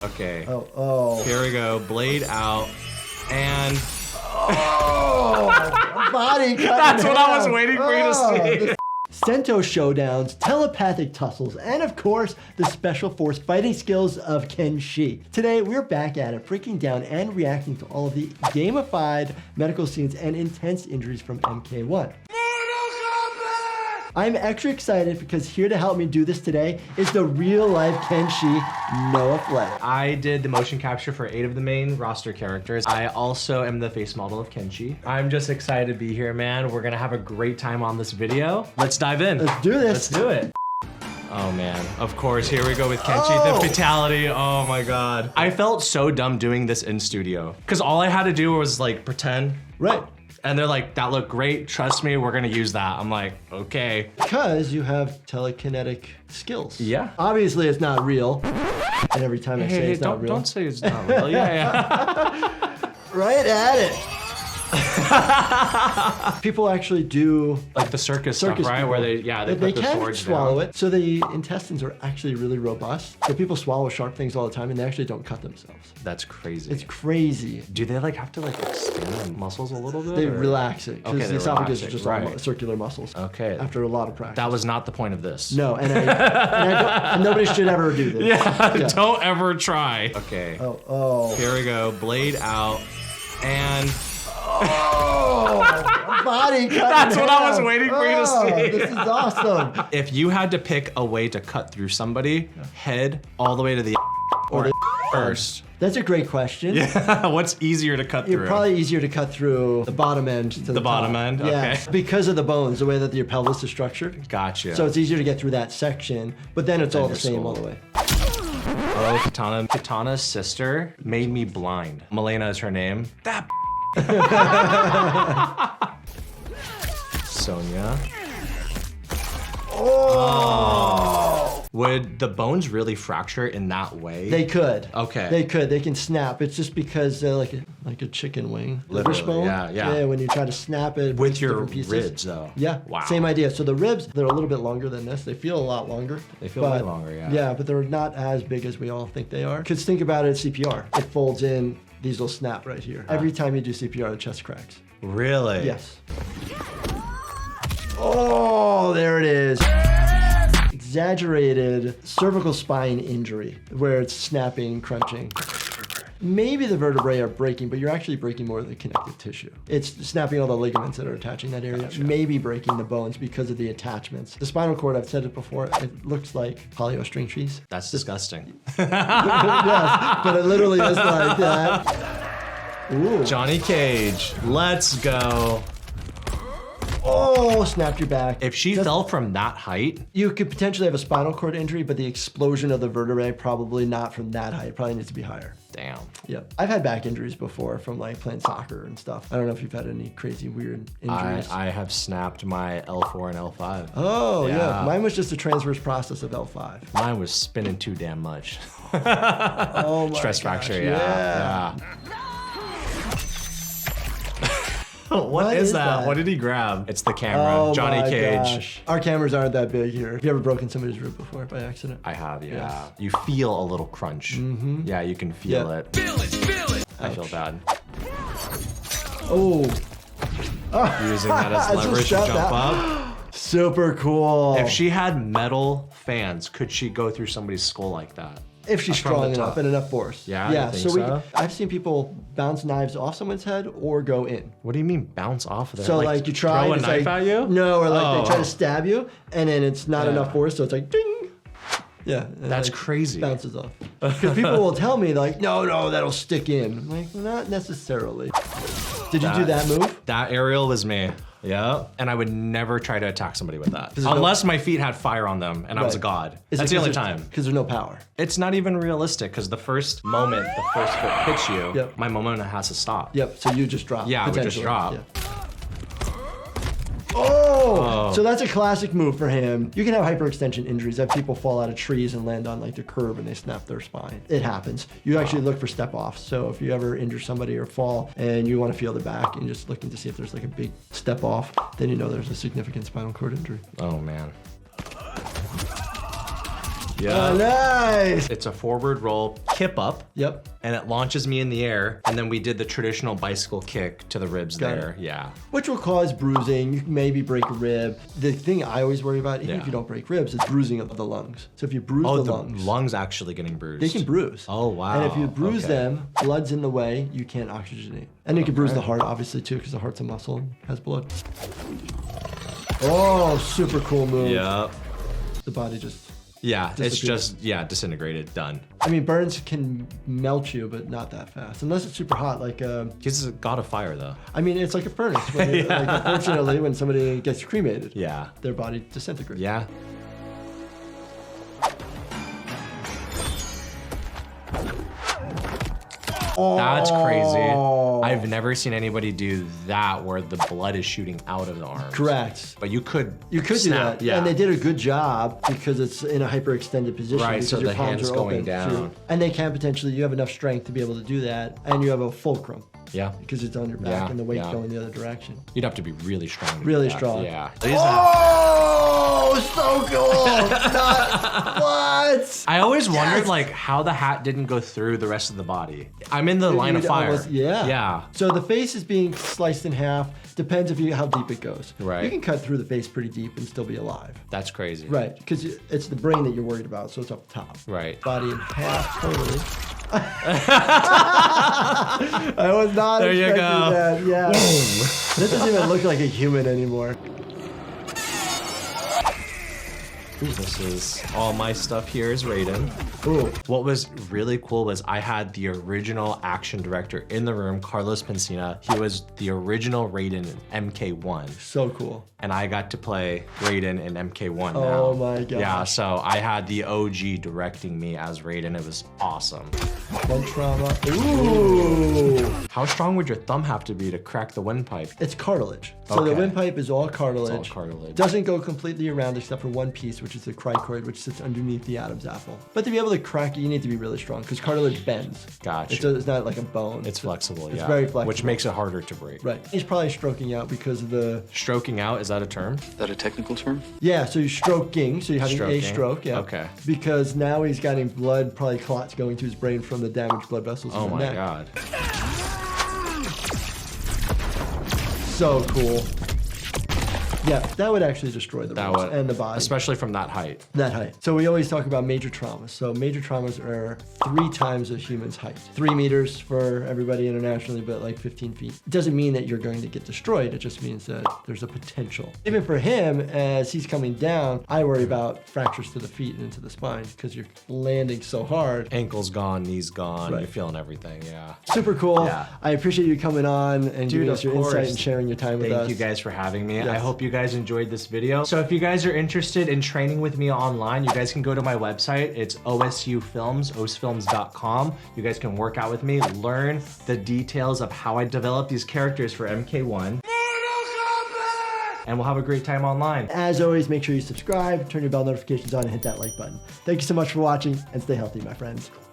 Okay. Oh. Here we go. Blade out. And... Oh! Body cut. That's what I was waiting for you to see. Sento showdowns, telepathic tussles, and of course, the special force fighting skills of Kenshi. Today, we're back at it, breaking down and reacting to all of the gamified medical scenes and intense injuries from MK1. I'm extra excited because here to help me do this today is the real-life Kenshi, Noah Flay. I did the motion capture for 8 of the main roster characters. I also am the face model of Kenshi. I'm just excited to be here, man. We're gonna have a great time on this video. Let's dive in. Let's do this. Let's do it. Oh man, of course, here we go with Kenshi, the fatality. Oh my God. I felt so dumb doing this in studio because all I had to do was like pretend. Right. And they're like, that looked great. Trust me, we're gonna use that. I'm like, okay. Because you have telekinetic skills. Yeah. Obviously, it's not real. And every time I say it's not real. Don't say it's not real. Yeah. Right at it. People actually do like the circus stuff, right? people. Where they put the can swords swallow down. it. So the intestines are actually really robust. So people swallow sharp things all the time and they actually don't cut themselves. That's crazy. It's crazy. Do they like have to like extend the muscles a little bit? They or? relax it because the esophagus is just all right. circular muscles. Okay. After a lot of practice. That was not the point of this. No, and nobody should ever do this. Yeah, don't ever try. Okay. Oh. Here we go. Blade out. And... Oh, body cut. That's what I was waiting for you to see. This is awesome. If you had to pick a way to cut through somebody, head all the way to the or first. That's a great question. Yeah, what's easier to cut through? It's probably easier to cut through the bottom end to the bottom top. end? Yeah, Okay. because of the bones, the way that your pelvis is structured. Gotcha. So it's easier to get through that section, but then it's all the same all the way. Oh, Katana. Katana's sister made me blind. Milena is her name. That Sonya. Oh! Would the bones really fracture in that way? They could. Okay. They could. They can snap. It's just because they're like a chicken wing. Literally, Wishbone. yeah. When you try to snap it with your different pieces. ribs, though. Yeah. Wow. Same idea. So the ribs, they're a little bit longer than this. They feel a lot longer. They feel way longer, yeah. Yeah, but they're not as big as we all think they are. Because think about it, CPR. It folds in. These will snap right here. Every time you do CPR, the chest cracks. Really? Yes. Oh, there it is. Exaggerated cervical spine injury, where it's snapping, crunching. Maybe the vertebrae are breaking, but you're actually breaking more of the connective tissue. It's snapping all the ligaments that are attaching that area. Gotcha. Maybe breaking the bones because of the attachments. The spinal cord, I've said it before, it looks like polio string cheese. That's disgusting. Yes, but it literally is like that. Ooh. Johnny Cage, let's go. Oh, snapped your back. If she fell from that height, you could potentially have a spinal cord injury, but the explosion of the vertebrae probably not from that height. It probably needs to be higher. Damn. Yep. I've had back injuries before from like playing soccer and stuff. I don't know if you've had any crazy weird injuries. I have snapped my L4 and L5. Oh, yeah. Mine was just a transverse process of L5. Mine was spinning too damn much. Oh my Stress gosh, fracture, yeah. What is that? What did he grab? It's the camera. Oh Johnny my Cage. Gosh. Our cameras aren't that big here. Have you ever broken somebody's rib before by accident? I have, yeah. Yes. You feel a little crunch. Mm-hmm. Yeah, you can feel it. Feel it. I feel bad. Oh. Using that as leverage to jump up. Super cool. If she had metal fans, could she go through somebody's skull like that? If she's strong enough and enough force. Yeah, yeah. you think so? I've seen people bounce knives off someone's head or go in. What do you mean bounce off of there? So like you try throw a knife at you? No, or like they try to stab you and then it's not enough force, so it's like ding. Yeah. That's like, crazy. Bounces off. Because people will tell me like, no, that'll stick in. I'm like, not necessarily. Did you do that move? That aerial was me. Yeah, and I would never try to attack somebody with that. Unless my feet had fire on them and I was a god. That's the only time. Because there's no power. It's not even realistic because the first moment the first foot hits you, my momentum has to stop. Yep, so you just drop. Yeah, I would just drop. Yeah. Oh! So that's a classic move for him. You can have hyperextension injuries. That people fall out of trees and land on like the curb and they snap their spine. It happens. You actually look for step offs. So if you ever injure somebody or fall and you want to feel the back and just looking to see if there's like a big step off, then you know there's a significant spinal cord injury. Oh man. Yeah. Oh, nice. It's a forward roll, kip up. Yep. And it launches me in the air. And then we did the traditional bicycle kick to the ribs there. Yeah. Which will cause bruising. You can maybe break a rib. The thing I always worry about, even if you don't break ribs, is bruising of the lungs. So if you bruise the lungs actually getting bruised. They can bruise. Oh, wow. And if you bruise them, blood's in the way, you can't oxygenate. And you can bruise the heart, obviously, too, because the heart's a muscle and has blood. Oh, super cool move. Yeah. The body just... Yeah, it's just, disintegrated, done. I mean, burns can melt you, but not that fast. Unless it's super hot, like... He's a god of fire, though. I mean, it's like a furnace. Like, unfortunately, when somebody gets cremated, their body disintegrates. Yeah. That's crazy. I've never seen anybody do that where the blood is shooting out of the arms. Correct. But you could do that. Yeah. And they did a good job because it's in a hyperextended position. Right, so the hand's going down. And they can potentially, you have enough strength to be able to do that. And you have a fulcrum. Yeah. Because it's on your back and the weight's going the other direction. You'd have to be really strong. Really strong. Yeah. Oh, so cool. What? I always wondered like how the hat didn't go through the rest of the body. I'm in the line of fire. Yeah. So the face is being sliced in half. Depends how deep it goes. Right. You can cut through the face pretty deep and still be alive. That's crazy. Right, because it's the brain that you're worried about, so it's up top. Right. Body in half, totally. I was not there expecting you go. that. Yeah. This doesn't even look like a human anymore. This is all my stuff here is Raiden. Ooh. What was really cool was I had the original action director in the room, Carlos Pensina. He was the original Raiden in MK1. So cool. And I got to play Raiden in MK1 now. Oh my god. Yeah, so I had the OG directing me as Raiden. It was awesome. One trauma. Ooh. How strong would your thumb have to be to crack the windpipe? It's cartilage. So the windpipe is all cartilage. It's all cartilage. Doesn't go completely around except for one piece, which is the cricoid, which sits underneath the Adam's apple. But to be able to crack it, you need to be really strong because cartilage bends. Gotcha. It's not like a bone. It's flexible, It's very flexible. Which makes it harder to break. Right. He's probably stroking out because of the... Stroking out, is that a term? Is that a technical term? Yeah, so you're stroking, so you're having a stroke, yeah. Okay. Because now he's getting blood, probably clots going to his brain from the damaged blood vessels in the neck. Oh my god. So cool. Yeah, that would actually destroy the ribs and the body. Especially from that height. That height. So we always talk about major traumas. So major traumas are 3 times a human's height. 3 meters for everybody internationally, but like 15 feet. It doesn't mean that you're going to get destroyed. It just means that there's a potential. Even for him, as he's coming down, I worry about fractures to the feet and into the spine because you're landing so hard. Ankles gone, knees gone, you're feeling everything, yeah. Super cool. Yeah. I appreciate you coming on and giving us your insight and sharing your time with us. Thank you guys for having me. Yes. I hope you guys enjoyed this video. So if you guys are interested in training with me online, you guys can go to my website. It's osufilms.com. You guys can work out with me, learn the details of how I develop these characters for MK1. Mortal Kombat! And we'll have a great time online. As always, make sure you subscribe, turn your bell notifications on, and hit that like button. Thank you so much for watching, and stay healthy, my friends.